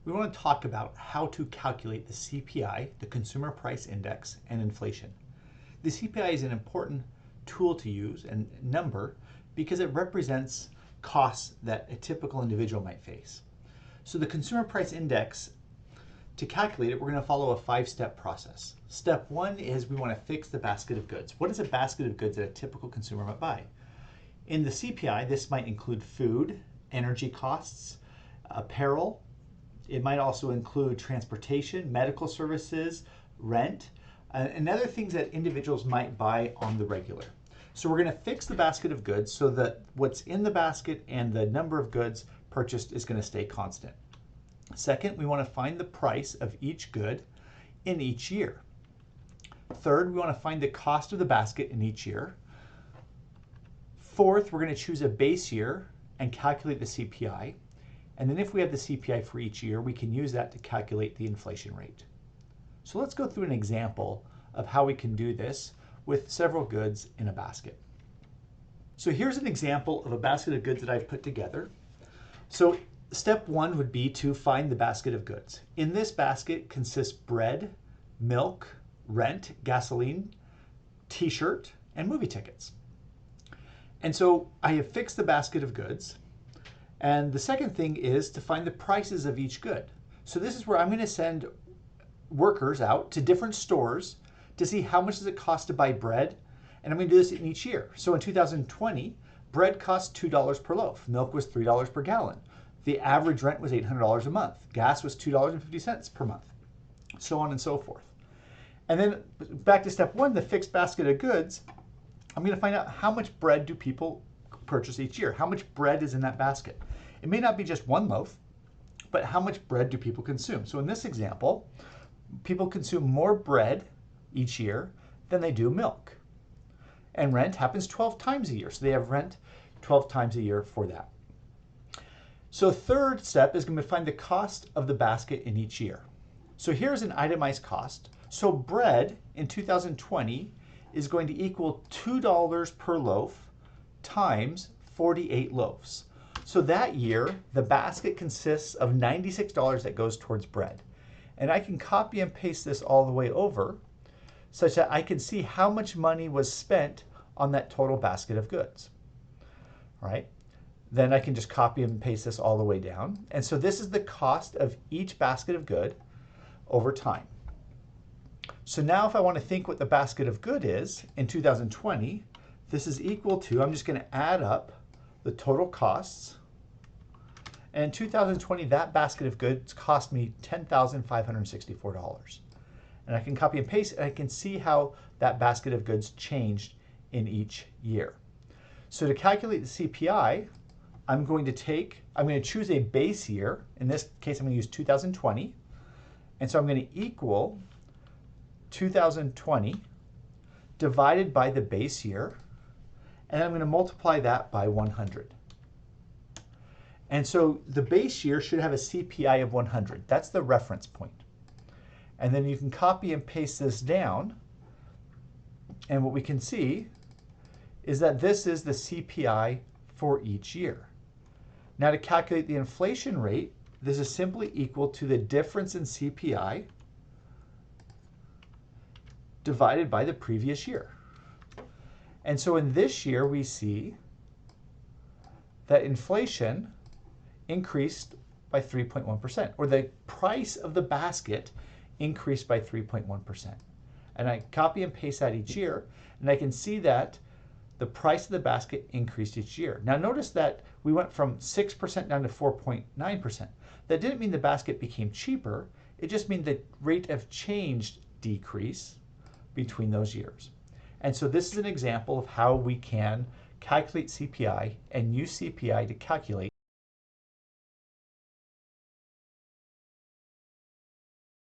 We want to talk about how to calculate the CPI, the Consumer Price Index, and inflation. The CPI is an important tool to use and number because it represents costs that a typical individual might face. So the Consumer Price Index, to calculate it, we're going to follow a 5-step process. Step 1 is we want to fix the basket of goods. What is a basket of goods that a typical consumer might buy? In the CPI, this might include food, energy costs, apparel. It might also include transportation, medical services, rent, and other things that individuals might buy on the regular. So we're going to fix the basket of goods so that what's in the basket and the number of goods purchased is going to stay constant. Second, we want to find the price of each good in each year. Third, we want to find the cost of the basket in each year. Fourth, we're going to choose a base year and calculate the CPI. And then if we have the CPI for each year, we can use that to calculate the inflation rate. So let's go through an example of how we can do this with several goods in a basket. So here's an example of a basket of goods that I've put together. So step 1 would be to find the basket of goods. In this basket consists bread, milk, rent, gasoline, t-shirt, and movie tickets. And so I have fixed the basket of goods. And the second thing is to find the prices of each good. So this is where I'm going to send workers out to different stores to see how much does it cost to buy bread. And I'm going to do this in each year. So in 2020, bread cost $2 per loaf. Milk was $3 per gallon. The average rent was $800 a month. Gas was $2.50 per month. So on and so forth. And then back to step 1, the fixed basket of goods. I'm going to find out how much bread do people purchase each year. How much bread is in that basket? It may not be just one loaf, but how much bread do people consume? So in this example, people consume more bread each year than they do milk. And rent happens 12 times a year. So they have rent 12 times a year for that. So third step is going to find the cost of the basket in each year. So here's an itemized cost. So bread in 2020 is going to equal $2 per loaf times 48 loaves. So that year, the basket consists of $96 that goes towards bread. And I can copy and paste this all the way over such that I can see how much money was spent on that total basket of goods. All right? Then I can just copy and paste this all the way down. And so this is the cost of each basket of good over time. So now if I want to think what the basket of good is in 2020, this is equal to, I'm just going to add up the total costs. And in 2020, that basket of goods cost me $10,564. And I can copy and paste, and I can see how that basket of goods changed in each year. So to calculate the CPI, I'm going to choose a base year. In this case, I'm going to use 2020. And so I'm going to equal 2020 divided by the base year. And I'm going to multiply that by 100. And so the base year should have a CPI of 100. That's the reference point. And then you can copy and paste this down. And what we can see is that this is the CPI for each year. Now to calculate the inflation rate, this is simply equal to the difference in CPI divided by the previous year. And so in this year, we see that inflation increased by 3.1%, or the price of the basket increased by 3.1%. And I copy and paste that each year, and I can see that the price of the basket increased each year. Now notice that we went from 6% down to 4.9%. That didn't mean the basket became cheaper. It just means the rate of change decreased between those years. And so this is an example of how we can calculate CPI and use CPI to calculate